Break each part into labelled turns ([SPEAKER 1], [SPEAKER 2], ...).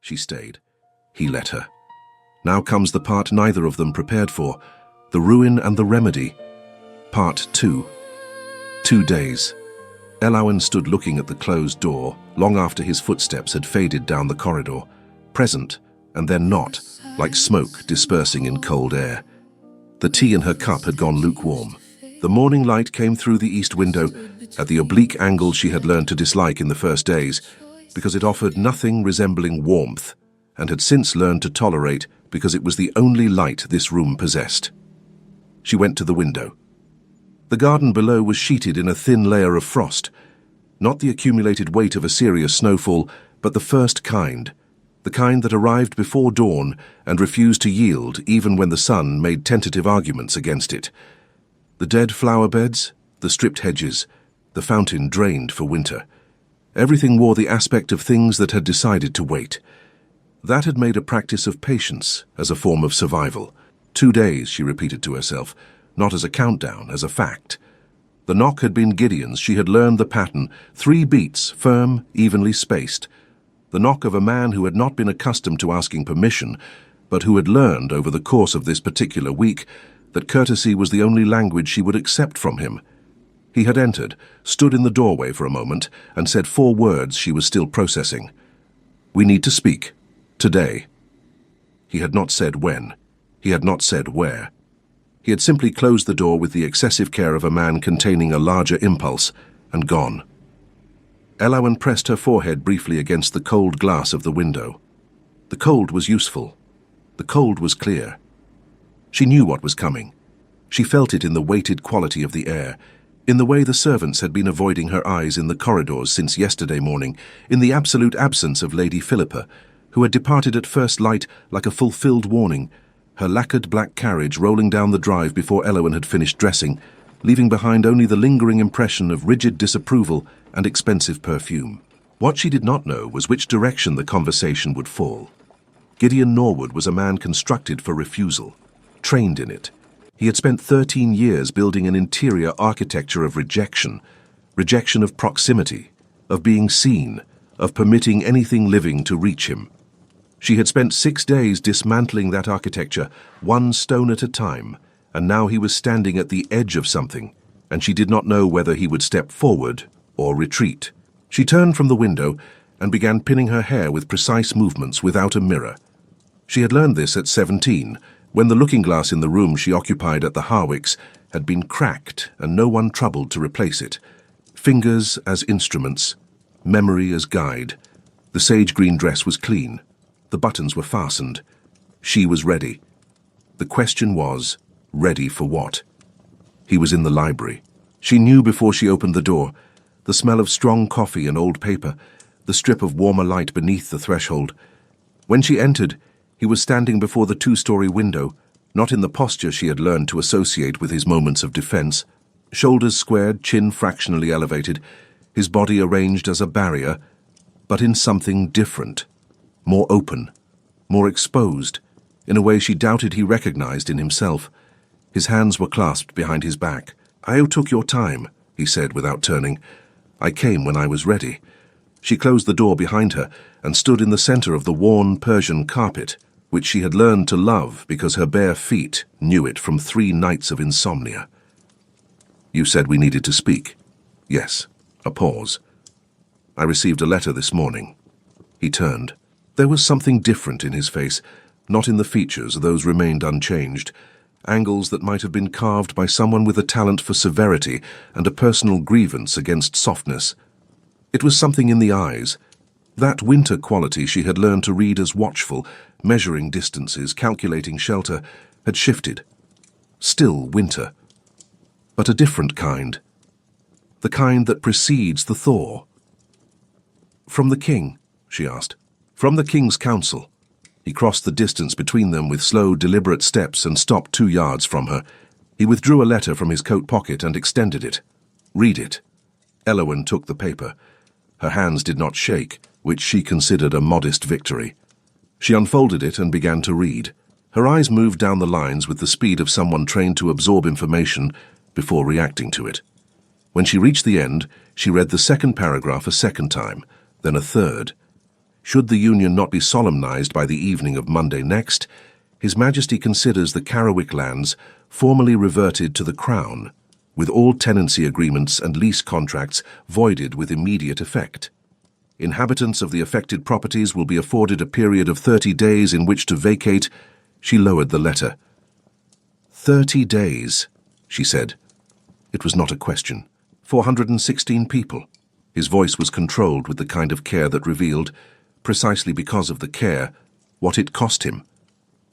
[SPEAKER 1] She stayed. He let her. Now comes the part neither of them prepared for, the ruin and the remedy. Part 2. 2 days. Elowen stood looking at the closed door, long after his footsteps had faded down the corridor, present, and then not, like smoke dispersing in cold air. The tea in her cup had gone lukewarm. The morning light came through the east window, at the oblique angle she had learned to dislike in the first days, because it offered nothing resembling warmth, and had since learned to tolerate because it was the only light this room possessed. She went to the window. The garden below was sheeted in a thin layer of frost, not the accumulated weight of a serious snowfall, but the first kind, the kind that arrived before dawn and refused to yield even when the sun made tentative arguments against it. The dead flower beds, the stripped hedges, the fountain drained for winter. Everything wore the aspect of things that had decided to wait. That had made a practice of patience as a form of survival. 2 days, she repeated to herself, not as a countdown, as a fact. The knock had been Gideon's. She had learned the pattern, 3 beats, firm, evenly spaced. The knock of a man who had not been accustomed to asking permission, but who had learned over the course of this particular week that courtesy was the only language she would accept from him. He had entered, stood in the doorway for a moment, and said 4 words she was still processing. "We need to speak. Today." He had not said when. He had not said where. He had simply closed the door with the excessive care of a man containing a larger impulse, and gone. Elowen pressed her forehead briefly against the cold glass of the window. The cold was useful. The cold was clear. She knew what was coming. She felt it in the weighted quality of the air, in the way the servants had been avoiding her eyes in the corridors since yesterday morning, in the absolute absence of Lady Philippa, who had departed at first light like a fulfilled warning, her lacquered black carriage rolling down the drive before Elowen had finished dressing, leaving behind only the lingering impression of rigid disapproval and expensive perfume. What she did not know was which direction the conversation would fall. Gideon Norwood was a man constructed for refusal, trained in it. He had spent 13 years building an interior architecture of rejection, rejection of proximity, of being seen, of permitting anything living to reach him. She had spent 6 days dismantling that architecture, 1 stone at a time, and now he was standing at the edge of something, and she did not know whether he would step forward or retreat. She turned from the window and began pinning her hair with precise movements without a mirror. She had learned this at 17, when the looking-glass in the room she occupied at the Harwicks had been cracked and no one troubled to replace it. Fingers as instruments, memory as guide. The sage-green dress was clean. The buttons were fastened. She was ready. The question was, ready for what? He was in the library. She knew before she opened the door. The smell of strong coffee and old paper, the strip of warmer light beneath the threshold. When she entered, he was standing before the 2-story window, not in the posture she had learned to associate with his moments of defense. Shoulders squared, chin fractionally elevated, his body arranged as a barrier, but in something different. More open, more exposed, in a way she doubted he recognized in himself. His hands were clasped behind his back. "I took your time," he said without turning. "I came when I was ready." She closed the door behind her and stood in the center of the worn Persian carpet, which she had learned to love because her bare feet knew it from 3 nights of insomnia. "You said we needed to speak." "Yes." A pause. "I received a letter this morning." He turned. There was something different in his face, not in the features, those remained unchanged, angles that might have been carved by someone with a talent for severity and a personal grievance against softness. It was something in the eyes. That winter quality she had learned to read as watchful, measuring distances, calculating shelter, had shifted. Still winter, but a different kind. The kind that precedes the thaw. "From the king?" she asked. "From the king's council." He crossed the distance between them with slow, deliberate steps and stopped 2 yards from her. He withdrew a letter from his coat pocket and extended it. "Read it." Elowen took the paper. Her hands did not shake, which she considered a modest victory. She unfolded it and began to read. Her eyes moved down the lines with the speed of someone trained to absorb information before reacting to it. When she reached the end, she read the 2nd paragraph a second time, then a third. Should the union not be solemnized by the evening of Monday next, His Majesty considers the Carrawick lands formally reverted to the Crown, with all tenancy agreements and lease contracts voided with immediate effect. Inhabitants of the affected properties will be afforded a period of 30 days in which to vacate. She lowered the letter. 30 days, she said. It was not a question. 416 people. His voice was controlled with the kind of care that revealed, precisely because of the care, what it cost him.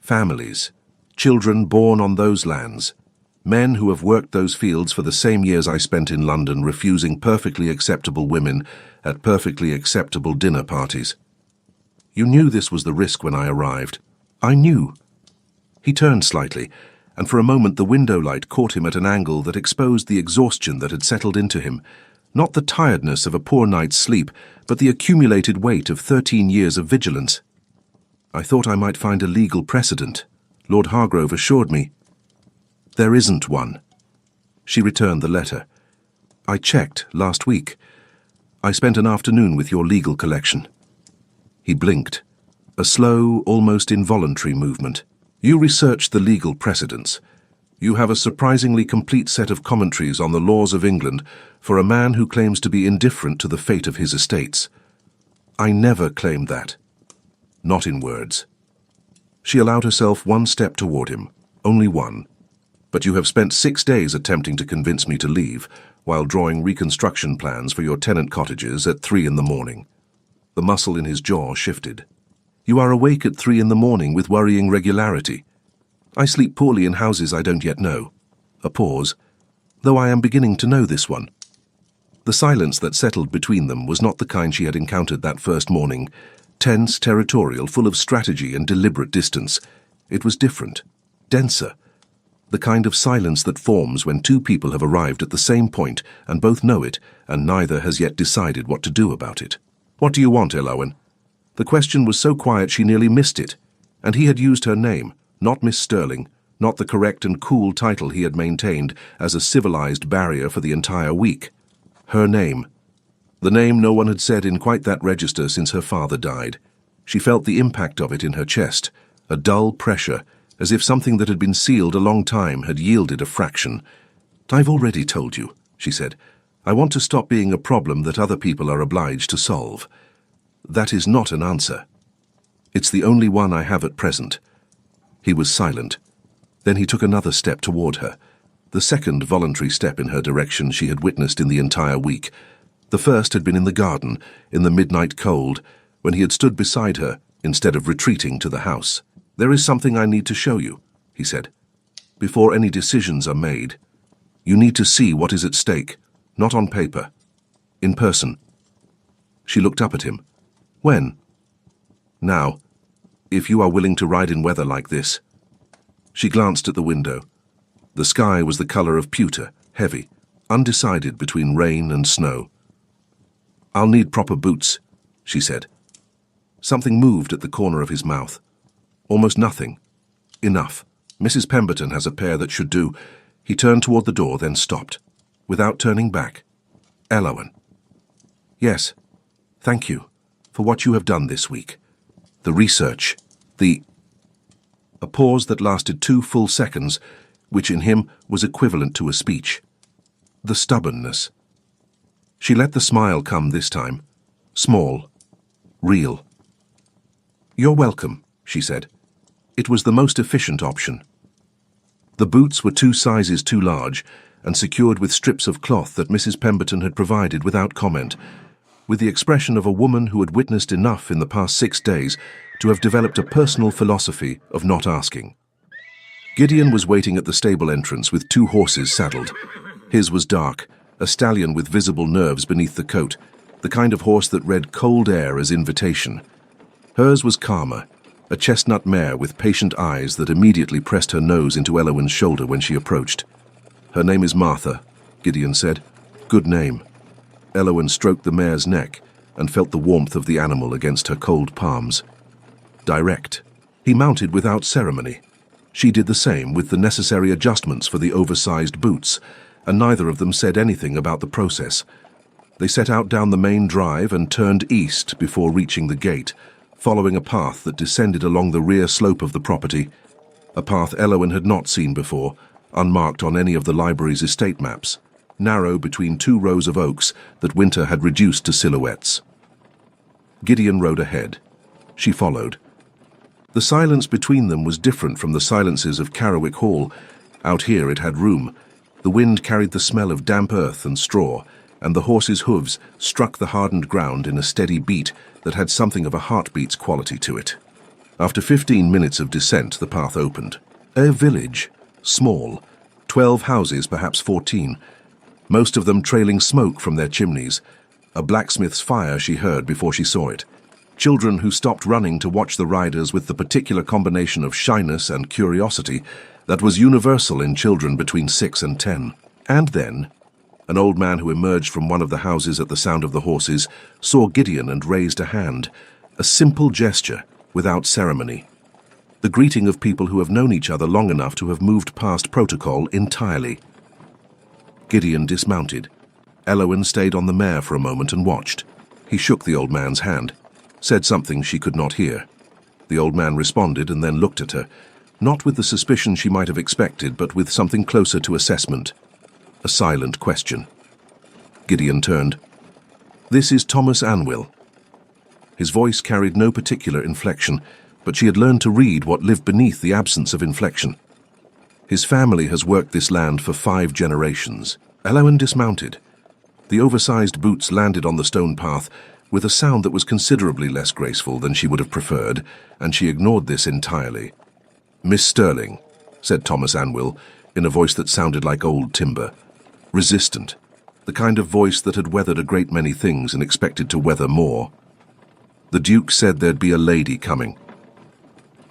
[SPEAKER 1] Families, children born on those lands, men who have worked those fields for the same years I spent in London refusing perfectly acceptable women at perfectly acceptable dinner parties. You knew this was the risk when I arrived. I knew. He turned slightly, and for a moment the window light caught him at an angle that exposed the exhaustion that had settled into him, not the tiredness of a poor night's sleep, but the accumulated weight of 13 years of vigilance. I thought I might find a legal precedent. Lord Hargrove assured me. There isn't one. She returned the letter. I checked last week. I spent an afternoon with your legal collection. He blinked. A slow, almost involuntary movement. You researched the legal precedents. You have a surprisingly complete set of commentaries on the laws of England for a man who claims to be indifferent to the fate of his estates. I never claimed that. Not in words. She allowed herself one step toward him, only one. But you have spent 6 days attempting to convince me to leave, while drawing reconstruction plans for your tenant cottages at 3 in the morning. The muscle in his jaw shifted. You are awake at 3 in the morning with worrying regularity. I sleep poorly in houses I don't yet know. A pause, though I am beginning to know this one. The silence that settled between them was not the kind she had encountered that first morning, tense, territorial, full of strategy and deliberate distance. It was different, denser. The kind of silence that forms when two people have arrived at the same point and both know it, and neither has yet decided what to do about it. What do you want, Elowen? The question was so quiet she nearly missed it, and he had used her name, not Miss Sterling, not the correct and cool title he had maintained as a civilized barrier for the entire week. Her name. The name no one had said in quite that register since her father died. She felt the impact of it in her chest, a dull pressure, as if something that had been sealed a long time had yielded a fraction. I've already told you, she said. I want to stop being a problem that other people are obliged to solve. That is not an answer. It's the only one I have at present. He was silent. Then he took another step toward her, the second voluntary step in her direction she had witnessed in the entire week. The first had been in the garden, in the midnight cold, when he had stood beside her, instead of retreating to the house. There is something I need to show you, he said. Before any decisions are made, you need to see what is at stake, not on paper, in person. She looked up at him. When? Now, if you are willing to ride in weather like this. She glanced at the window. The sky was the color of pewter, heavy, undecided between rain and snow. I'll need proper boots, she said. Something moved at the corner of his mouth. Almost nothing. Enough. Mrs. Pemberton has a pair that should do. He turned toward the door, then stopped, without turning back. Elowen. Yes, thank you for what you have done this week. The research, A pause that lasted 2 full seconds, which in him was equivalent to a speech. The stubbornness. She let the smile come this time. Small. Real. You're welcome, she said. It was the most efficient option. The boots were 2 sizes too large and secured with strips of cloth that Mrs. Pemberton had provided without comment, with the expression of a woman who had witnessed enough in the past 6 days to have developed a personal philosophy of not asking. Gideon was waiting at the stable entrance with 2 horses saddled. His was dark, a stallion with visible nerves beneath the coat, the kind of horse that read cold air as invitation. Hers was calmer, a chestnut mare with patient eyes that immediately pressed her nose into Elowen's shoulder when she approached. Her name is Martha, Gideon said. Good name. Elowen stroked the mare's neck and felt the warmth of the animal against her cold palms. Direct. He mounted without ceremony. She did the same with the necessary adjustments for the oversized boots, and neither of them said anything about the process. They set out down the main drive and turned east before reaching the gate, following a path that descended along the rear slope of the property, a path Elowen had not seen before, unmarked on any of the library's estate maps, narrow between two rows of oaks that winter had reduced to silhouettes. Gideon rode ahead. She followed. The silence between them was different from the silences of Carriwick Hall. Out here it had room. The wind carried the smell of damp earth and straw, and the horses' hooves struck the hardened ground in a steady beat that had something of a heartbeat's quality to it. After 15 minutes of descent, the path opened. A village, small, 12 houses, perhaps 14, most of them trailing smoke from their chimneys. A blacksmith's fire she heard before she saw it. Children who stopped running to watch the riders with the particular combination of shyness and curiosity that was universal in children between 6 and 10. And then, an old man who emerged from one of the houses at the sound of the horses saw Gideon and raised a hand, a simple gesture, without ceremony. The greeting of people who have known each other long enough to have moved past protocol entirely. Gideon dismounted. Elowen stayed on the mare for a moment and watched. He shook the old man's hand, said something she could not hear. The old man responded and then looked at her, not with the suspicion she might have expected, but with something closer to assessment. A silent question. Gideon turned. "This is Thomas Anwyl." His voice carried no particular inflection, but she had learned to read what lived beneath the absence of inflection. "His family has worked this land for 5 generations." Elowen dismounted. The oversized boots landed on the stone path with a sound that was considerably less graceful than she would have preferred, and she ignored this entirely. "Miss Sterling," said Thomas Anwyl, in a voice that sounded like old timber. Resistant, the kind of voice that had weathered a great many things and expected to weather more. "The Duke said there'd be a lady coming."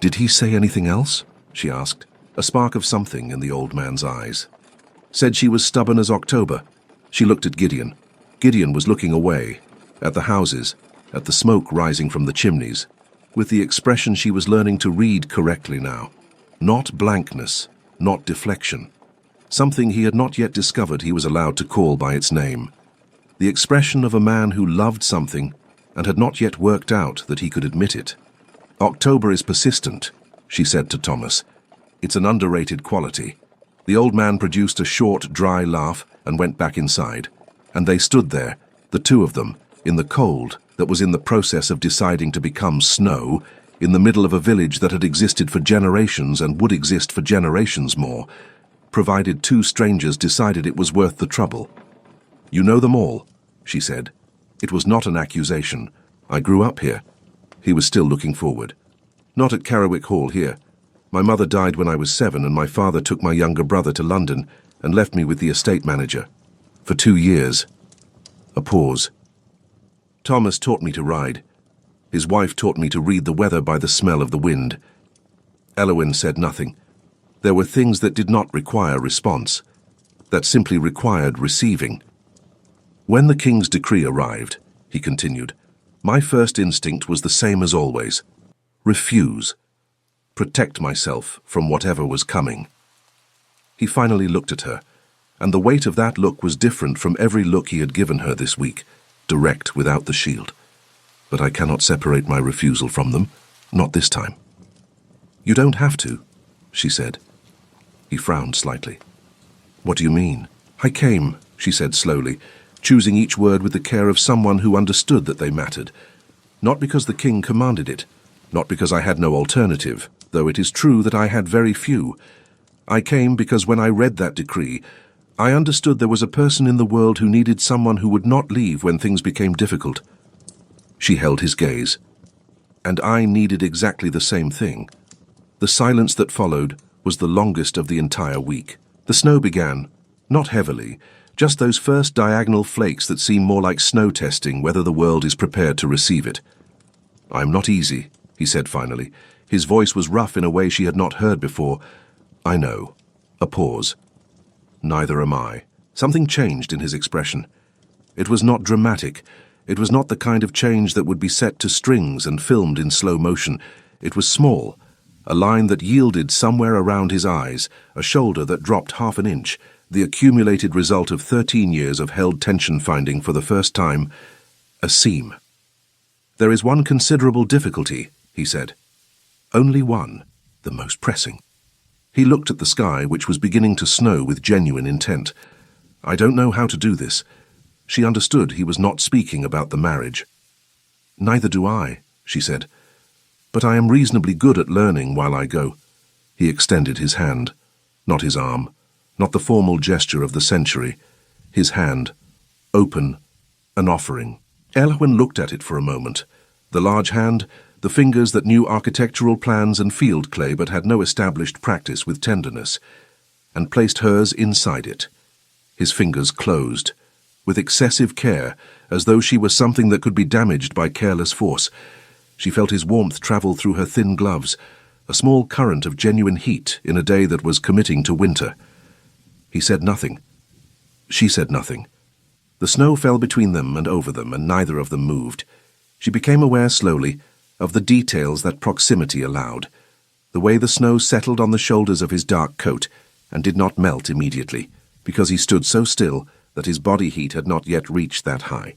[SPEAKER 1] "Did he say anything else?" she asked, a spark of something in the old man's eyes. "Said she was stubborn as October." She looked at Gideon. Gideon was looking away, at the houses, at the smoke rising from the chimneys, with the expression she was learning to read correctly now. Not blankness, not deflection. Something he had not yet discovered he was allowed to call by its name. The expression of a man who loved something and had not yet worked out that he could admit it. "October is persistent," she said to Thomas. "It's an underrated quality." The old man produced a short, dry laugh and went back inside, and they stood there, the two of them, in the cold that was in the process of deciding to become snow, in the middle of a village that had existed for generations and would exist for generations more, provided two strangers decided it was worth the trouble. "You know them all," she said. It was not an accusation. "I grew up here." He was still looking forward. "Not at Carriwick Hall here. My mother died when I was 7, and my father took my younger brother to London and left me with the estate manager. For 2 years. A pause. "Thomas taught me to ride. His wife taught me to read the weather by the smell of the wind." Elowen said nothing. There were things that did not require response, that simply required receiving. "When the king's decree arrived," he continued, "my first instinct was the same as always. Refuse. Protect myself from whatever was coming." He finally looked at her, and the weight of that look was different from every look he had given her this week, direct without the shield. "But I cannot separate my refusal from them, not this time." "You don't have to," she said. He frowned slightly. "What do you mean?" "I came," she said slowly, choosing each word with the care of someone who understood that they mattered. "Not because the king commanded it, not because I had no alternative, though it is true that I had very few. I came because when I read that decree, I understood there was a person in the world who needed someone who would not leave when things became difficult." She held his gaze. "And I needed exactly the same thing." The silence that followed was the longest of the entire week. The snow began, not heavily, just those first diagonal flakes that seem more like snow testing whether the world is prepared to receive it. "I'm not easy," he said finally. His voice was rough in a way she had not heard before. "I know." A pause. "Neither am I." Something changed in his expression. It was not dramatic. It was not the kind of change that would be set to strings and filmed in slow motion. It was small, a line that yielded somewhere around his eyes, a shoulder that dropped half an inch, the accumulated result of 13 years of held tension finding for the first time, a seam. "There is one considerable difficulty," he said. "Only one, the most pressing." He looked at the sky, which was beginning to snow with genuine intent. "I don't know how to do this." She understood he was not speaking about the marriage. "Neither do I," she said. "But I am reasonably good at learning while I go." He extended his hand, not his arm, not the formal gesture of the century. His hand, open, an offering. Elwyn looked at it for a moment. The large hand, the fingers that knew architectural plans and field clay but had no established practice with tenderness, and placed hers inside it. His fingers closed, with excessive care, as though she were something that could be damaged by careless force. She felt his warmth travel through her thin gloves, a small current of genuine heat in a day that was committing to winter. He said nothing. She said nothing. The snow fell between them and over them, and neither of them moved. She became aware slowly of the details that proximity allowed, the way the snow settled on the shoulders of his dark coat and did not melt immediately, because he stood so still that his body heat had not yet reached that high.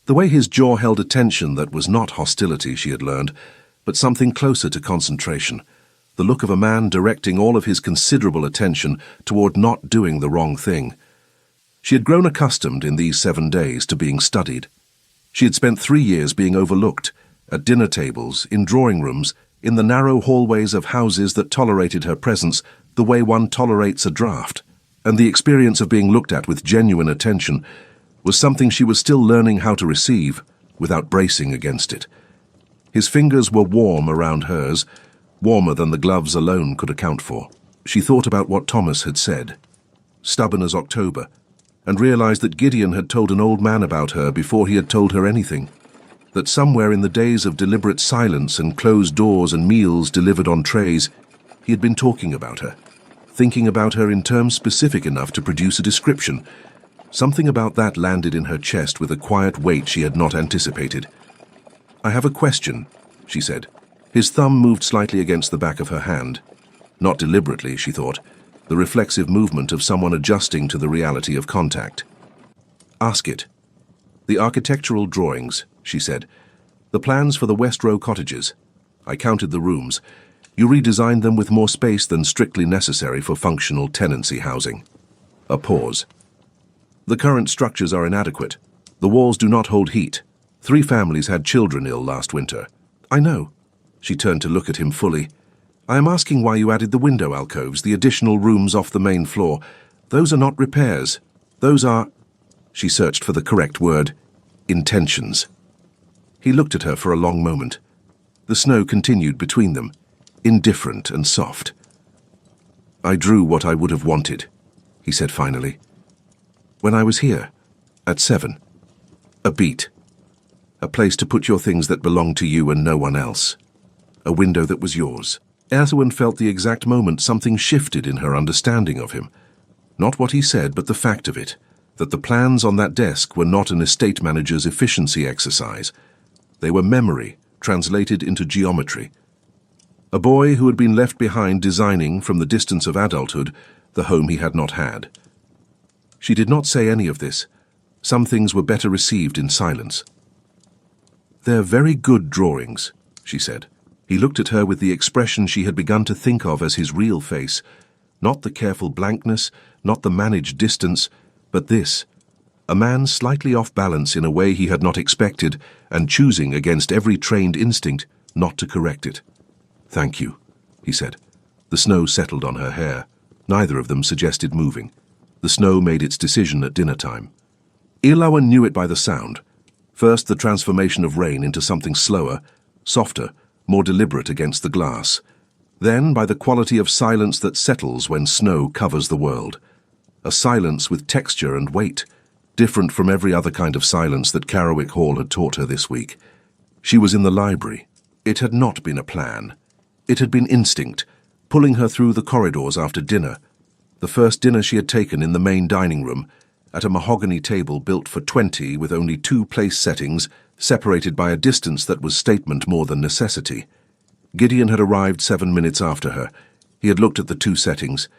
[SPEAKER 1] The way his jaw held a tension that was not hostility, she had learned, but something closer to concentration, the look of a man directing all of his considerable attention toward not doing the wrong thing. She had grown accustomed in these 7 days to being studied. She had spent 3 years being overlooked, at dinner tables, in drawing rooms, in the narrow hallways of houses that tolerated her presence the way one tolerates a draft, and the experience of being looked at with genuine attention was something she was still learning how to receive without bracing against it. His fingers were warm around hers, warmer than the gloves alone could account for. She thought about what Thomas had said, stubborn as October, and realized that Gideon had told an old man about her before he had told her anything, that somewhere in the days of deliberate silence and closed doors and meals delivered on trays, he had been talking about her, thinking about her in terms specific enough to produce a description. Something about that landed in her chest with a quiet weight she had not anticipated. "I have a question," she said. His thumb moved slightly against the back of her hand. Not deliberately, she thought, the reflexive movement of someone adjusting to the reality of contact. "Ask it." "The architectural drawings," she said. "The plans for the West Row cottages. I counted the rooms. You redesigned them with more space than strictly necessary for functional tenancy housing." A pause. "The current structures are inadequate. The walls do not hold heat. 3 families had children ill last winter." "I know." She turned to look at him fully. "I am asking why you added the window alcoves, the additional rooms off the main floor. Those are not repairs. Those are—" She searched for the correct word. "Intentions." He looked at her for a long moment. The snow continued between them, indifferent and soft. "I drew what I would have wanted," he said finally. "When I was here, at 7. A beat. A place to put your things that belong to you and no one else. A window that was yours." Erwin felt the exact moment something shifted in her understanding of him. Not what he said, but the fact of it, that the plans on that desk were not an estate manager's efficiency exercise. They were memory, translated into geometry. A boy who had been left behind designing, from the distance of adulthood, the home he had not had. She did not say any of this. Some things were better received in silence. "They're very good drawings," she said. He looked at her with the expression she had begun to think of as his real face, not the careful blankness, not the managed distance, but this, a man slightly off balance in a way he had not expected, and choosing against every trained instinct not to correct it. "Thank you," he said. The snow settled on her hair. Neither of them suggested moving. The snow made its decision at dinner time. Ilawan knew it by the sound. First the transformation of rain into something slower, softer, more deliberate against the glass. Then by the quality of silence that settles when snow covers the world. A silence with texture and weight, different from every other kind of silence that Carrowick Hall had taught her this week. She was in the library. It had not been a plan. It had been instinct, pulling her through the corridors after dinner. The first dinner she had taken in the main dining room, at a mahogany table built for 20 with only 2 place settings, separated by a distance that was statement more than necessity. Gideon had arrived 7 minutes after her. He had looked at the 2 settings.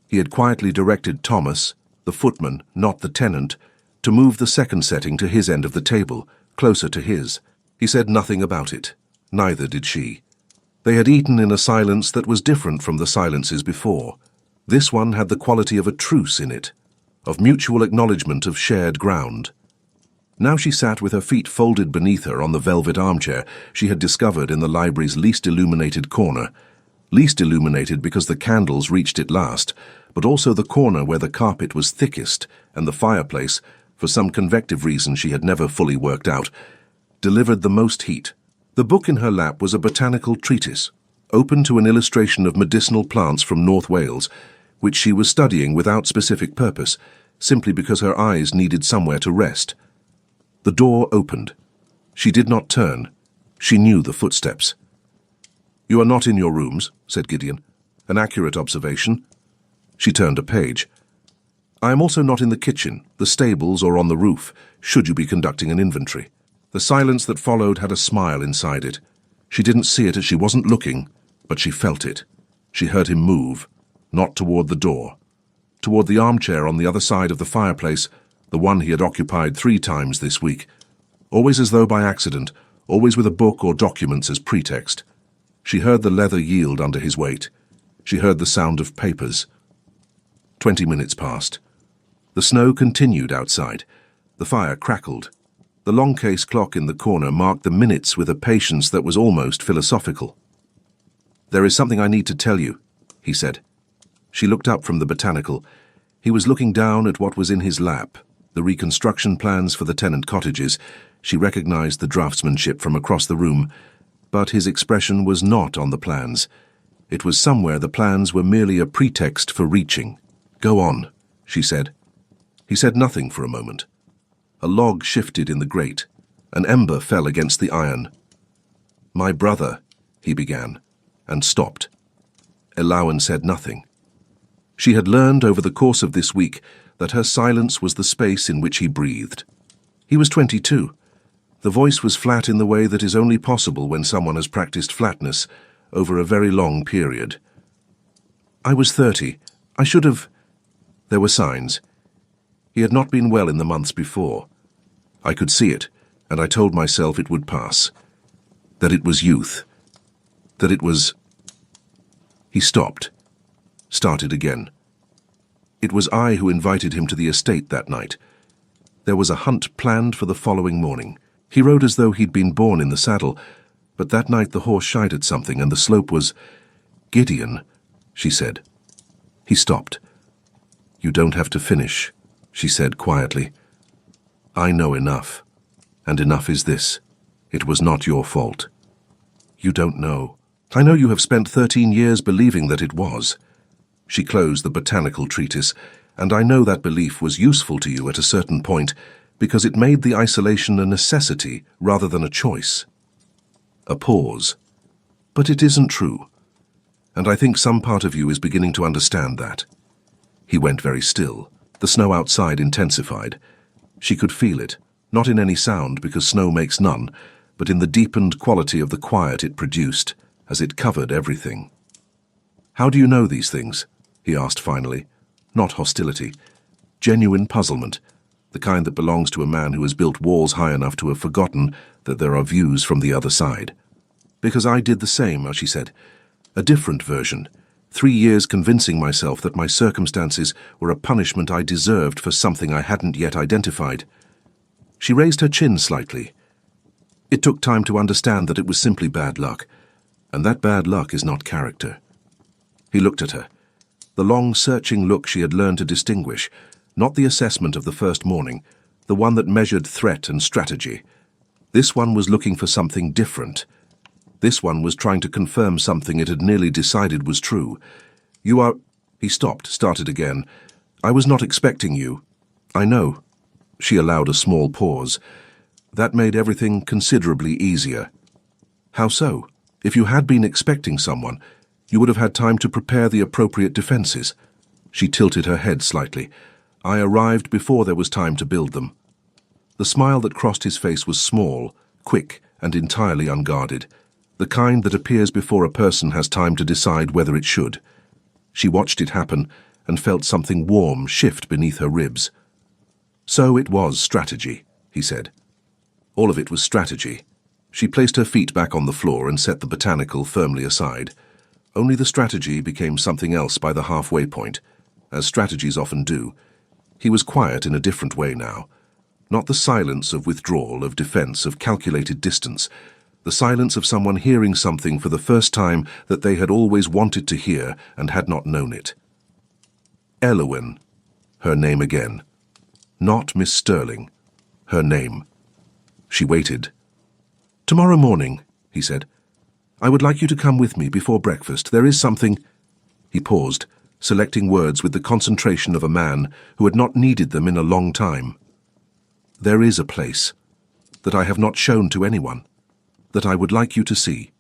[SPEAKER 1] He had quietly directed Thomas, the footman, not the tenant, to move the second setting to his end of the table, closer to his. He said nothing about it. Neither did she. They had eaten in a silence that was different from the silences before. This one had the quality of a truce in it, of mutual acknowledgement of shared ground. Now she sat with her feet folded beneath her on the velvet armchair she had discovered in the library's least illuminated corner. Least illuminated because the candles reached it last, but also the corner where the carpet was thickest and the fireplace, for some convective reason she had never fully worked out, delivered the most heat. The book in her lap was a botanical treatise, open to an illustration of medicinal plants from North Wales, which she was studying without specific purpose, simply because her eyes needed somewhere to rest. The door opened. She did not turn. She knew the footsteps. "You are not in your rooms," said Gideon. "An accurate observation." She turned a page. "I am also not in the kitchen, the stables, or on the roof, should you be conducting an inventory." The silence that followed had a smile inside it. She didn't see it as she wasn't looking, but she felt it. She heard him move, not toward the door. Toward the armchair on the other side of the fireplace, the one he had occupied 3 times this week. Always as though by accident, always with a book or documents as pretext. She heard the leather yield under his weight. She heard the sound of papers. 20 minutes passed. The snow continued outside. The fire crackled. The long case clock in the corner marked the minutes with a patience that was almost philosophical. "There is something I need to tell you," he said. She looked up from the botanical. He was looking down at what was in his lap, the reconstruction plans for the tenant cottages. She recognized the draftsmanship from across the room, but his expression was not on the plans. It was somewhere the plans were merely a pretext for reaching. "Go on," she said. He said nothing for a moment. A log shifted in the grate. An ember fell against the iron. "My brother," he began, and stopped. Elawan said nothing. She had learned over the course of this week that her silence was the space in which he breathed. He was 22. The voice was flat in the way that is only possible when someone has practiced flatness over a very long period. "I was 30. I should have—" There were signs. He had not been well in the months before. I could see it, and I told myself it would pass. That it was youth. That it was— He stopped. Started again. It was I who invited him to the estate that night. There was a hunt planned for the following morning. He rode as though he'd been born in the saddle, but that night the horse shied at something and the slope was— "Gideon," she said. He stopped. "You don't have to finish," she said quietly. "I know enough, and enough is this. It was not your fault." "You don't know. I know you have spent 13 years believing that it was." She closed the botanical treatise, and I know that belief was useful to you at a certain point because it made the isolation a necessity rather than a choice. A pause. But it isn't true, and I think some part of you is beginning to understand that. He went very still. The snow outside intensified. She could feel it, not in any sound because snow makes none, but in the deepened quality of the quiet it produced, as it covered everything. "How do you know these things?" he asked finally. Not hostility. Genuine puzzlement, the kind that belongs to a man who has built walls high enough to have forgotten that there are views from the other side. "Because I did the same," she said. "A different version. 3 years convincing myself that my circumstances were a punishment I deserved for something I hadn't yet identified." She raised her chin slightly. "It took time to understand that it was simply bad luck, and that bad luck is not character." He looked at her. The long, searching look she had learned to distinguish, not the assessment of the first morning, the one that measured threat and strategy. This one was looking for something different. This one was trying to confirm something it had nearly decided was true. "You are—" He stopped, started again. "I was not expecting you." "I know." She allowed a small pause. That made everything considerably easier. "How so? If you had been expecting someone, you would have had time to prepare the appropriate defenses." She tilted her head slightly. "I arrived before there was time to build them." The smile that crossed his face was small, quick, and entirely unguarded, the kind that appears before a person has time to decide whether it should. She watched it happen, and felt something warm shift beneath her ribs. So it was strategy, he said. All of it was strategy. She placed her feet back on the floor and set the botanical firmly aside. Only the strategy became something else by the halfway point, as strategies often do. He was quiet in a different way now. Not the silence of withdrawal, of defense, of calculated distance. The silence of someone hearing something for the first time that they had always wanted to hear and had not known it. Elowyn. Her name again. Not Miss Sterling. Her name. She waited. "Tomorrow morning," he said. "I would like you to come with me before breakfast. There is something—" He paused, selecting words with the concentration of a man who had not needed them in a long time. "There is a place that I have not shown to anyone, that I would like you to see."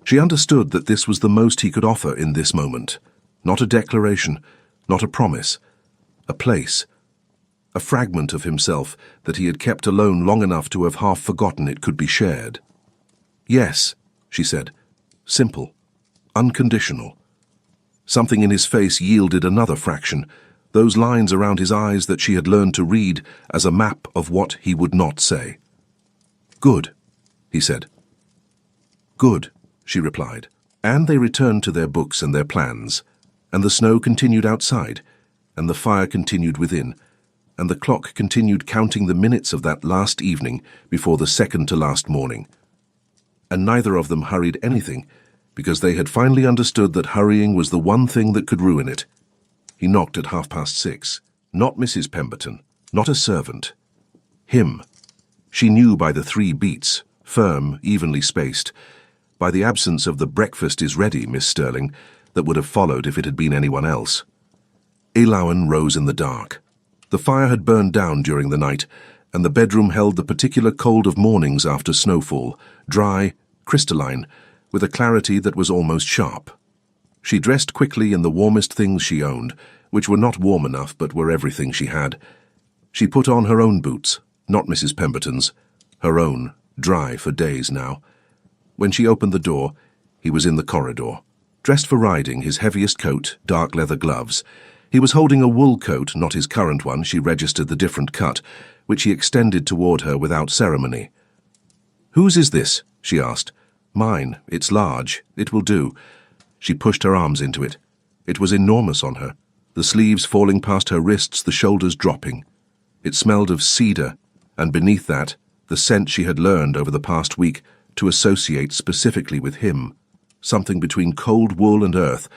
[SPEAKER 1] She understood that this was the most he could offer in this moment. Not a declaration, not a promise. A place. A fragment of himself that he had kept alone long enough to have half forgotten it could be shared. "Yes," she said. Simple. Unconditional. Something in his face yielded another fraction, those lines around his eyes that she had learned to read as a map of what he would not say. "Good," he said. "Good," she replied. And they returned to their books and their plans, and the snow continued outside, and the fire continued within, and the clock continued counting the minutes of that last evening before the second-to-last morning. And neither of them hurried anything, because they had finally understood that hurrying was the one thing that could ruin it. He knocked at 6:30. Not Mrs. Pemberton, not a servant. Him. She knew by the 3 beats, firm, evenly spaced, by the absence of the "breakfast is ready, Miss Sterling," that would have followed if it had been anyone else. Elowyn rose in the dark. The fire had burned down during the night, and the bedroom held the particular cold of mornings after snowfall, dry, crystalline, with a clarity that was almost sharp. She dressed quickly in the warmest things she owned, which were not warm enough but were everything she had. She put on her own boots, not Mrs. Pemberton's, her own, dry for days now. When she opened the door, he was in the corridor, dressed for riding, his heaviest coat, dark leather gloves. He was holding a wool coat, not his current one. She registered the different cut, which he extended toward her without ceremony. "Whose is this?" she asked. "Mine. It's large. It will do." She pushed her arms into it. It was enormous on her, the sleeves falling past her wrists, the shoulders dropping. It smelled of cedar, and beneath that, the scent she had learned over the past week to associate specifically with him, something between cold wool and earth,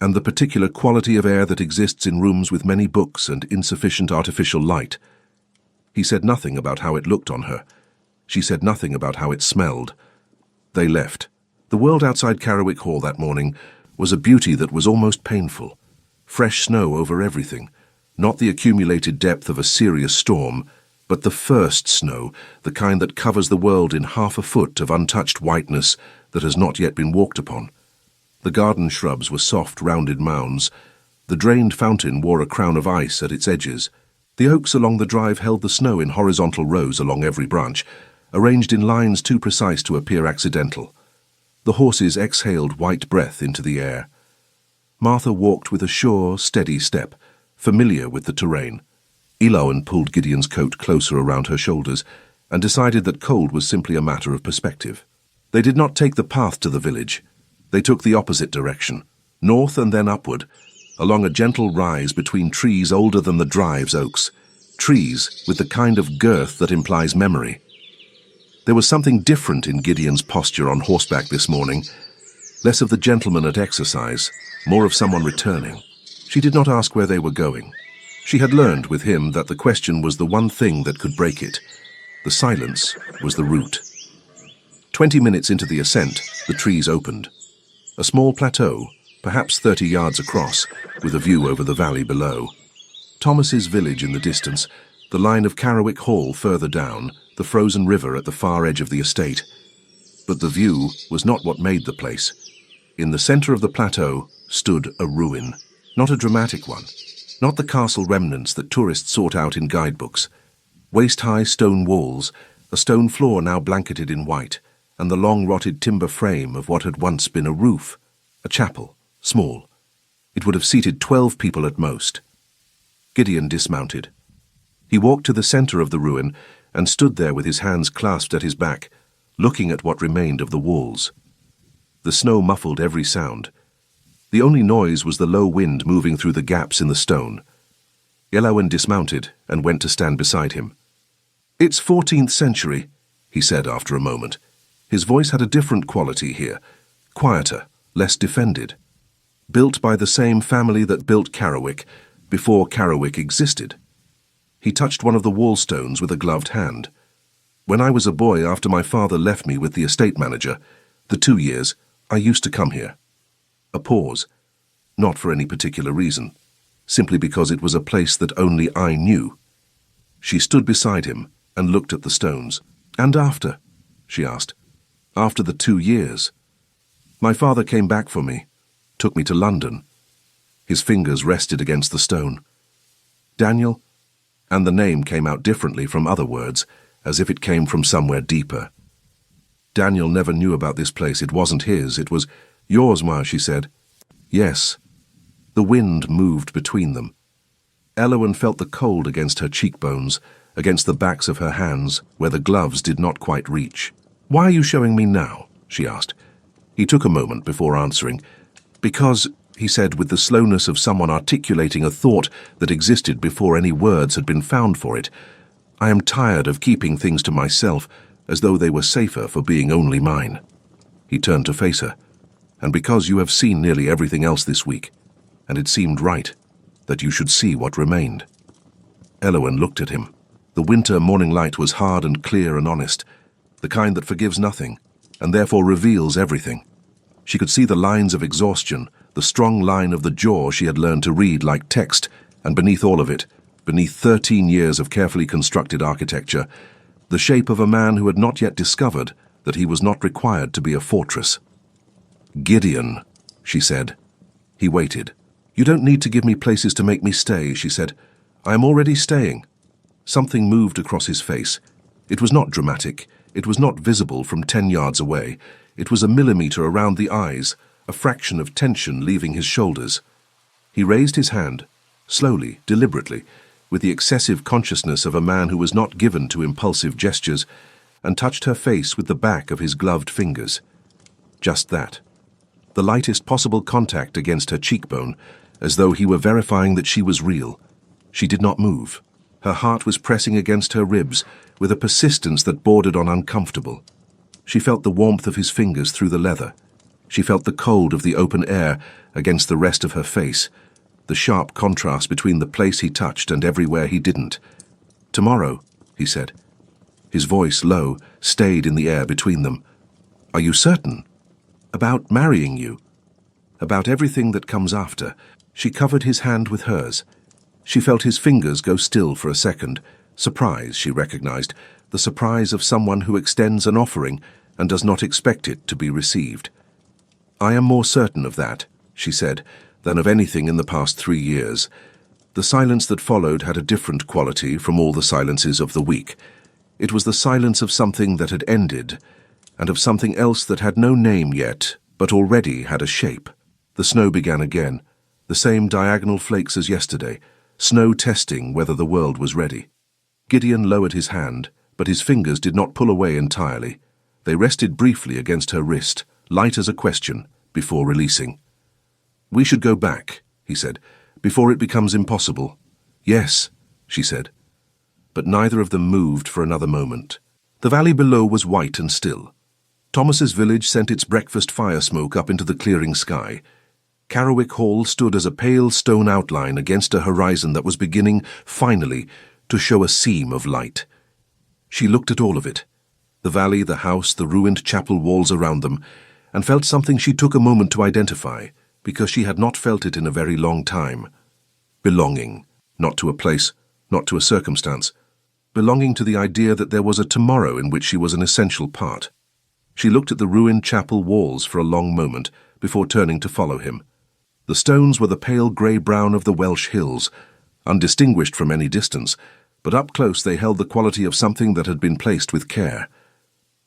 [SPEAKER 1] and the particular quality of air that exists in rooms with many books and insufficient artificial light. He said nothing about how it looked on her. She said nothing about how it smelled. They left. The world outside Carriwick Hall that morning was a beauty that was almost painful. Fresh snow over everything, not the accumulated depth of a serious storm, but the first snow, the kind that covers the world in half a foot of untouched whiteness that has not yet been walked upon. The garden shrubs were soft, rounded mounds. The drained fountain wore a crown of ice at its edges. The oaks along the drive held the snow in horizontal rows along every branch, arranged in lines too precise to appear accidental. The horses exhaled white breath into the air. Martha walked with a sure, steady step, familiar with the terrain. Elowyn pulled Gideon's coat closer around her shoulders and decided that cold was simply a matter of perspective. They did not take the path to the village. They took the opposite direction, north and then upward, along a gentle rise between trees older than the drive's oaks, trees with the kind of girth that implies memory. There was something different in Gideon's posture on horseback this morning, less of the gentleman at exercise, more of someone returning. She did not ask where they were going. She had learned with him that the question was the one thing that could break it. The silence was the root. 20 minutes into the ascent, the trees opened. A small plateau, perhaps 30 yards across, with a view over the valley below. Thomas's village in the distance, the line of Carriwick Hall further down, the frozen river at the far edge of the estate. But the view was not what made the place. In the center of the plateau stood a ruin, not a dramatic one, not the castle remnants that tourists sought out in guidebooks. Waist-high stone walls, a stone floor now blanketed in white, and the long rotted timber frame of what had once been a roof, a chapel, small. It would have seated 12 people at most. Gideon dismounted. He walked to the center of the ruin and stood there with his hands clasped at his back, looking at what remained of the walls. The snow muffled every sound. The only noise was the low wind moving through the gaps in the stone. Elauwyn dismounted and went to stand beside him. "It's 14th century," he said after a moment. His voice had a different quality here, quieter, less defended. Built by the same family that built Carrawick, before Carrawick existed. He touched one of the wall stones with a gloved hand. "When I was a boy, after my father left me with the estate manager, the 2 years, I used to come here." A pause, not for any particular reason, simply because it was a place that only I knew. She stood beside him and looked at the stones. "And after?" she asked. "After the 2 years. My father came back for me, took me to London." His fingers rested against the stone. "Daniel?" And the name came out differently from other words, as if it came from somewhere deeper. Daniel never knew about this place. It wasn't his. It was yours, Ma, she said. Yes. The wind moved between them. Elauwyn felt the cold against her cheekbones, against the backs of her hands, where the gloves did not quite reach. "Why are you showing me now?" she asked. He took a moment before answering. "Because," he said with the slowness of someone articulating a thought that existed before any words had been found for it, "I am tired of keeping things to myself, as though they were safer for being only mine." He turned to face her. "And because you have seen nearly everything else this week, and it seemed right that you should see what remained." Elauwyn looked at him. The winter morning light was hard and clear and honest, the kind that forgives nothing, and therefore reveals everything. She could see the lines of exhaustion, the strong line of the jaw she had learned to read like text, and beneath all of it, beneath 13 years of carefully constructed architecture, the shape of a man who had not yet discovered that he was not required to be a fortress. "Gideon," she said. He waited. "You don't need to give me places to make me stay," she said. "I am already staying." Something moved across his face. It was not dramatic. It was not visible from 10 yards away. It was a millimeter around the eyes, a fraction of tension leaving his shoulders. He raised his hand, slowly, deliberately, with the excessive consciousness of a man who was not given to impulsive gestures, and touched her face with the back of his gloved fingers. Just that. The lightest possible contact against her cheekbone, as though he were verifying that she was real. She did not move. Her heart was pressing against her ribs with a persistence that bordered on uncomfortable. She felt the warmth of his fingers through the leather. She felt the cold of the open air against the rest of her face, the sharp contrast between the place he touched and everywhere he didn't. "Tomorrow," he said. His voice, low, stayed in the air between them. "Are you certain? About marrying you? About everything that comes after?" She covered his hand with hers. She felt his fingers go still for a second. Surprise, she recognized, the surprise of someone who extends an offering and does not expect it to be received. "I am more certain of that," she said, "than of anything in the past 3 years." The silence that followed had a different quality from all the silences of the week. It was the silence of something that had ended, and of something else that had no name yet, but already had a shape. The snow began again, the same diagonal flakes as yesterday, snow testing whether the world was ready. Gideon lowered his hand, but his fingers did not pull away entirely. They rested briefly against her wrist, light as a question, before releasing. "We should go back," he said, "before it becomes impossible." "Yes," she said. But neither of them moved for another moment. The valley below was white and still. Thomas's village sent its breakfast fire smoke up into the clearing sky. Carrawick Hall stood as a pale stone outline against a horizon that was beginning, finally, to show a seam of light. She looked at all of it, the valley, the house, the ruined chapel walls around them, and felt something she took a moment to identify, because she had not felt it in a very long time. Belonging, not to a place, not to a circumstance. Belonging to the idea that there was a tomorrow in which she was an essential part. She looked at the ruined chapel walls for a long moment before turning to follow him. The stones were the pale grey-brown of the Welsh hills, undistinguished from any distance, but up close they held the quality of something that had been placed with care.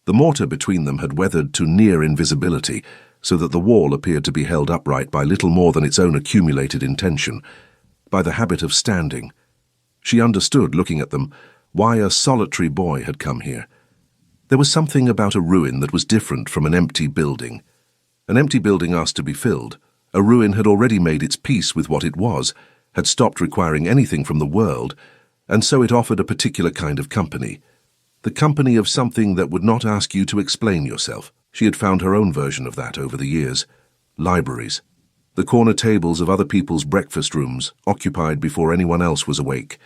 [SPEAKER 1] The mortar between them had weathered to near invisibility, so that the wall appeared to be held upright by little more than its own accumulated intention, by the habit of standing. She understood, looking at them, why a solitary boy had come here. There was something about a ruin that was different from an empty building. An empty building asked to be filled. A ruin had already made its peace with what it was, had stopped requiring anything from the world, and so it offered a particular kind of company. The company of something that would not ask you to explain yourself. She had found her own version of that over the years. Libraries. The corner tables of other people's breakfast rooms, occupied before anyone else was awake.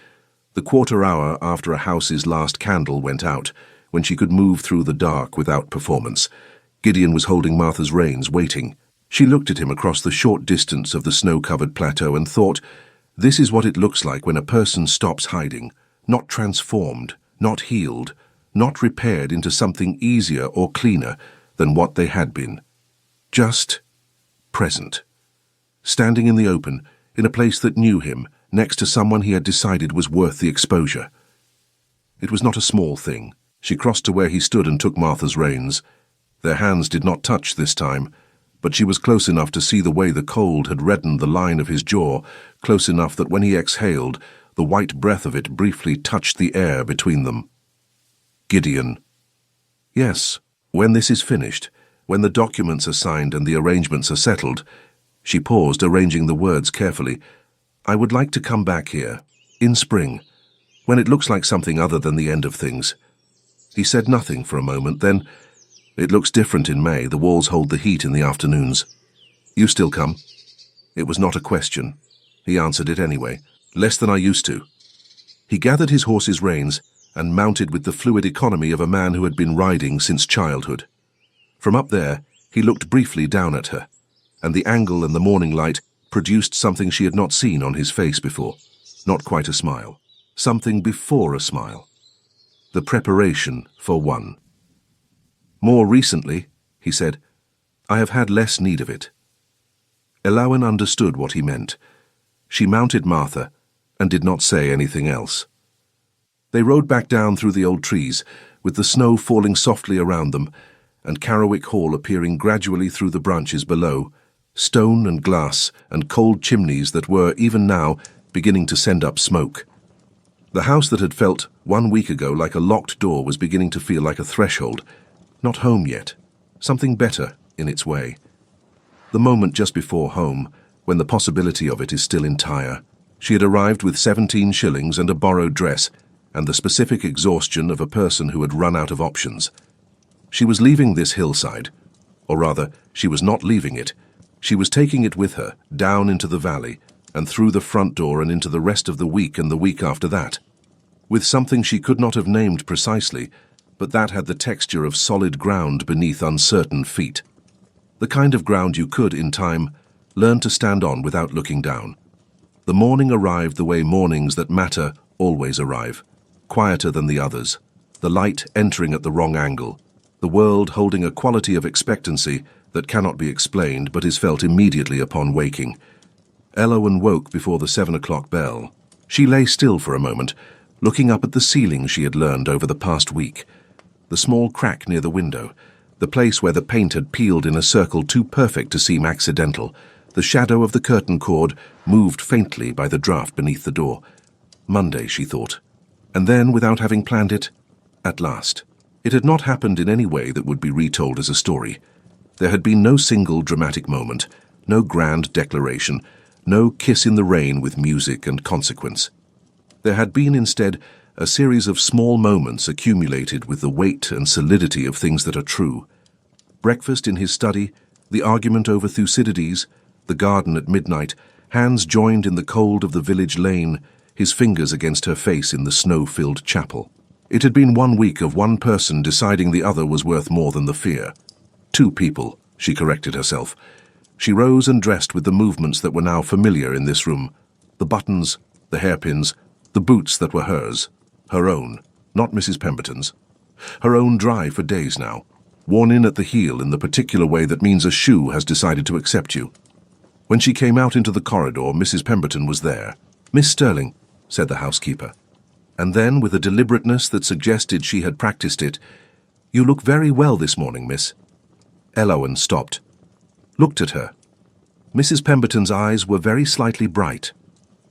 [SPEAKER 1] The quarter hour after a house's last candle went out, when she could move through the dark without performance. Gideon was holding Martha's reins, waiting. She looked at him across the short distance of the snow-covered plateau and thought, this is what it looks like when a person stops hiding, not transformed, not healed, not repaired into something easier or cleaner than what they had been. Just present. Standing in the open, in a place that knew him, next to someone he had decided was worth the exposure. It was not a small thing. She crossed to where he stood and took Martha's reins. Their hands did not touch this time, but she was close enough to see the way the cold had reddened the line of his jaw, close enough that when he exhaled, the white breath of it briefly touched the air between them. Gideon. Yes, when this is finished, when the documents are signed and the arrangements are settled, she paused, arranging the words carefully, I would like to come back here, in spring, when it looks like something other than the end of things. He said nothing for a moment, then, it looks different in May. The walls hold the heat in the afternoons. You still come? It was not a question. He answered it anyway. Less than I used to. He gathered his horse's reins and mounted with the fluid economy of a man who had been riding since childhood. From up there, he looked briefly down at her, and the angle and the morning light produced something she had not seen on his face before. Not quite a smile. Something before a smile. The preparation for one. More recently, he said, I have had less need of it. Elawen understood what he meant. She mounted Martha and did not say anything else. They rode back down through the old trees, with the snow falling softly around them, and Carrowick Hall appearing gradually through the branches below, stone and glass and cold chimneys that were, even now, beginning to send up smoke. The house that had felt 1 week ago like a locked door was beginning to feel like a threshold. Not home yet, something better in its way. The moment just before home, when the possibility of it is still entire. She had arrived with 17 shillings and a borrowed dress, and the specific exhaustion of a person who had run out of options. She was leaving this hillside, or rather, she was not leaving it. She was taking it with her, down into the valley, and through the front door and into the rest of the week and the week after that, with something she could not have named precisely, but that had the texture of solid ground beneath uncertain feet. The kind of ground you could, in time, learn to stand on without looking down. The morning arrived the way mornings that matter always arrive, quieter than the others, the light entering at the wrong angle, the world holding a quality of expectancy that cannot be explained but is felt immediately upon waking. Elawen woke before the 7 o'clock bell. She lay still for a moment, looking up at the ceiling she had learned over the past week. The small crack near the window, the place where the paint had peeled in a circle too perfect to seem accidental, the shadow of the curtain cord moved faintly by the draught beneath the door. Monday, she thought. And then, without having planned it, at last. It had not happened in any way that would be retold as a story. There had been no single dramatic moment, no grand declaration, no kiss in the rain with music and consequence. There had been instead a series of small moments accumulated with the weight and solidity of things that are true. Breakfast in his study, the argument over Thucydides, the garden at midnight, hands joined in the cold of the village lane, his fingers against her face in the snow-filled chapel. It had been 1 week of one person deciding the other was worth more than the fear. 2 people, she corrected herself. She rose and dressed with the movements that were now familiar in this room. The buttons, the hairpins, the boots that were hers. Her own, not Mrs. Pemberton's. Her own dry for days now, worn in at the heel in the particular way that means a shoe has decided to accept you. When she came out into the corridor, Mrs. Pemberton was there. Miss Sterling, said the housekeeper. And then, with a deliberateness that suggested she had practiced it, You look very well this morning, miss. Elawen stopped. looked at her. Mrs. Pemberton's eyes were very slightly bright,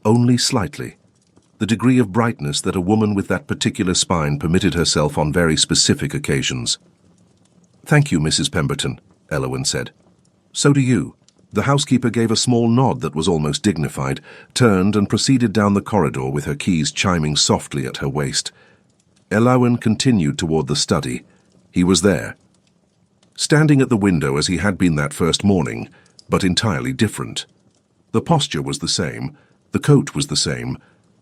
[SPEAKER 1] only slightly, the degree of brightness that a woman with that particular spine permitted herself on very specific occasions. "Thank you, Mrs. Pemberton," Elowen said. "So do you." The housekeeper gave a small nod that was almost dignified, turned and proceeded down the corridor with her keys chiming softly at her waist. Elowen continued toward the study. He was there, standing at the window as he had been that first morning, but entirely different. The posture was the same, the coat was the same,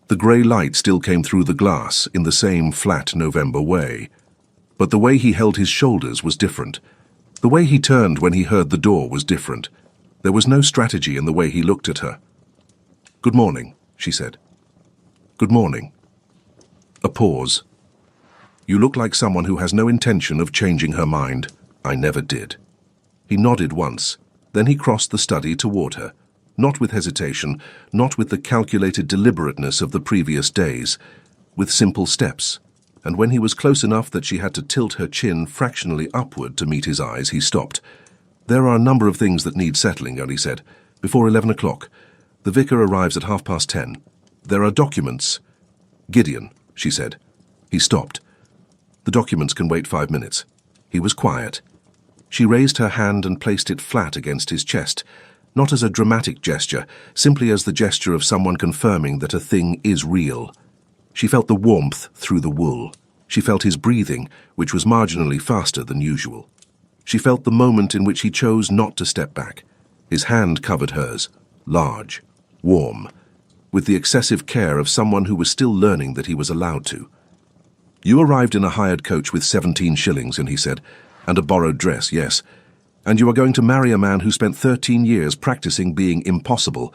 [SPEAKER 1] the grey light still came through the glass in the same flat November way. But the way he held his shoulders was different. The way he turned when he heard the door was different. There was no strategy in the way he looked at her. "Good morning," she said. "Good morning." A pause. "You look like someone who has no intention of changing her mind." "I never did." He nodded once. Then he crossed the study toward her, not with hesitation, not with the calculated deliberateness of the previous days, with simple steps. And when he was close enough that she had to tilt her chin fractionally upward to meet his eyes, he stopped. "There are a number of things that need settling," he said, "before 11 o'clock. The vicar arrives at 10:30. There are documents." "Gideon," she said. He stopped. "The documents can wait 5 minutes." He was quiet. She raised her hand and placed it flat against his chest, not as a dramatic gesture, simply as the gesture of someone confirming that a thing is real. She felt the warmth through the wool. She felt his breathing, which was marginally faster than usual. She felt the moment in which he chose not to step back. His hand covered hers, large, warm, with the excessive care of someone who was still learning that he was allowed to. "You arrived in a hired coach with 17 shillings, and he said, "and a borrowed dress, yes. And you are going to marry a man who spent 13 years practicing being impossible."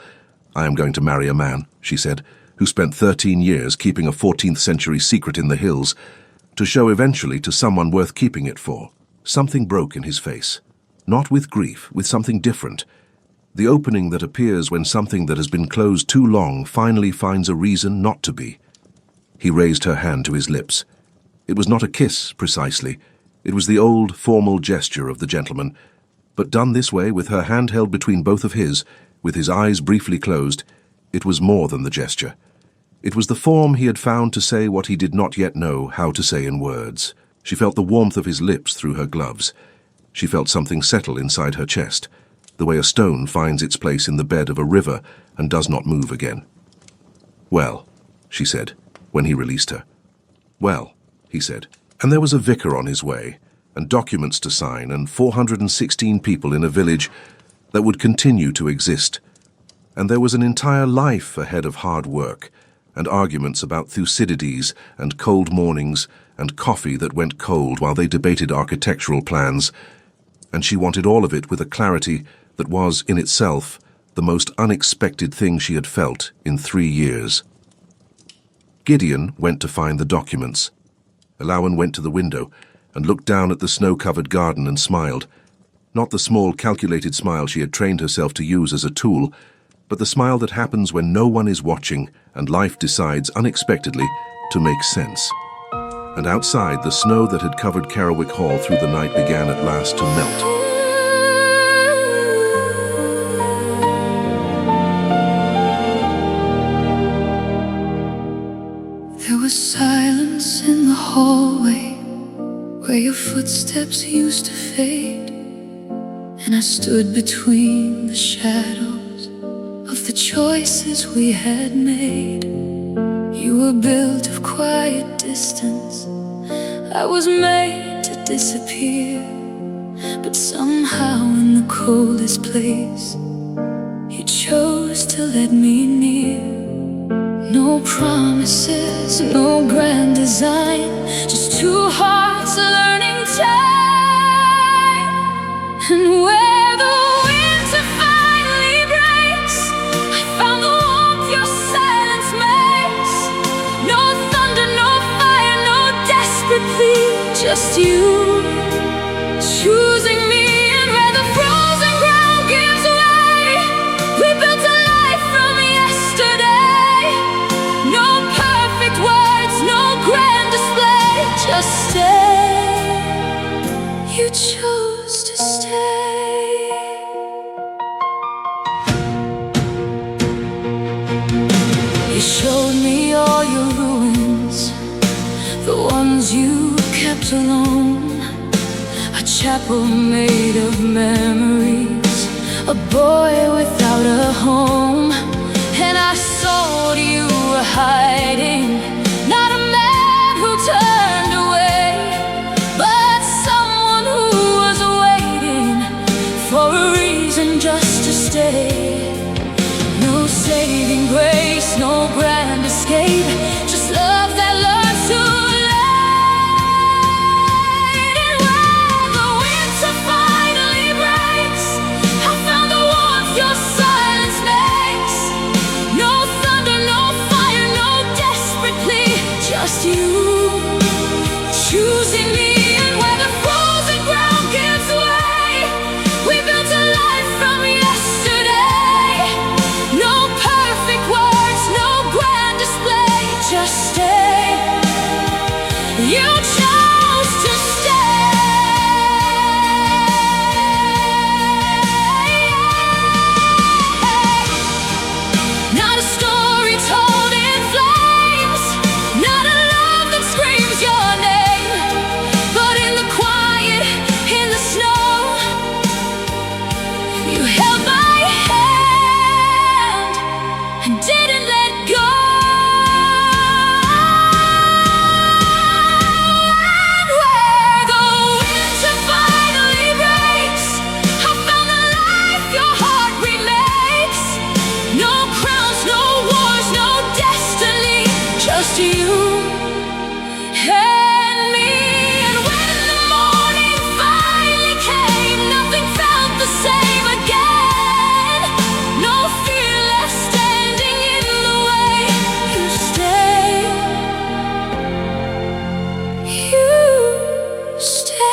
[SPEAKER 1] "I am going to marry a man," she said, "who spent 13 years keeping a 14th century secret in the hills, to show eventually to someone worth keeping it for." Something broke in his face. Not with grief, with something different. The opening that appears when something that has been closed too long finally finds a reason not to be. He raised her hand to his lips. It was not a kiss, precisely. It was the old, formal gesture of the gentleman, but done this way, with her hand held between both of his, with his eyes briefly closed, it was more than the gesture. It was the form he had found to say what he did not yet know how to say in words. She felt the warmth of his lips through her gloves. She felt something settle inside her chest, the way a stone finds its place in the bed of a river and does not move again. "Well," she said, when he released her. "Well," he said, and there was a vicar on his way, and documents to sign, and 416 people in a village that would continue to exist. And there was an entire life ahead of hard work, and arguments about Thucydides, and cold mornings, and coffee that went cold while they debated architectural plans, and she wanted all of it with a clarity that was, in itself, the most unexpected thing she had felt in 3 years. Gideon went to find the documents. Elowen went to the window and looked down at the snow-covered garden and smiled. Not the small, calculated smile she had trained herself to use as a tool, but the smile that happens when no one is watching and life decides unexpectedly to make sense. And outside, the snow that had covered Carrowick Hall through the night began at last to melt.
[SPEAKER 2] There was silence in the hallway where your footsteps used to fade, and I stood between the shadows of the choices we had made. You were built of quiet distance. I was made to disappear, but somehow in the coldest place you chose to let me near. No promises, no grand design, just two hearts learning time. And where the winter finally breaks, I found the warmth your silence makes. No thunder, no fire, no desperate plea, just you choosing me. And where the frozen ground gives way, we built a life from yesterday. No perfect words, no grand display, just stay. You chose to stay. You showed me all your ruins, the ones you kept alone. A chapel made of memories, a boy without a home. And I saw what you were hiding, not a man who turned away, but someone who was waiting for a reason just to stay. No saving grace, no grand escape, just love that learns to lay. And when the winter finally breaks, I found the warmth your silence makes. No thunder, no fire, no desperate plea, just you choosing me. And when the frozen ground gives way, we built a life from yesterday. No perfect words, no grand display, just stay. You chose to stay. Not a story told in flames, not a love that screams your name, but in the quiet, in the snow, you held my hand and didn't let go. And where the winter finally breaks, I found the life your heart remakes. No crowns, no wars, no destiny, just you and me. And when the morning finally came, nothing felt the same again. No fear left standing in the way. You stayed. You stayed.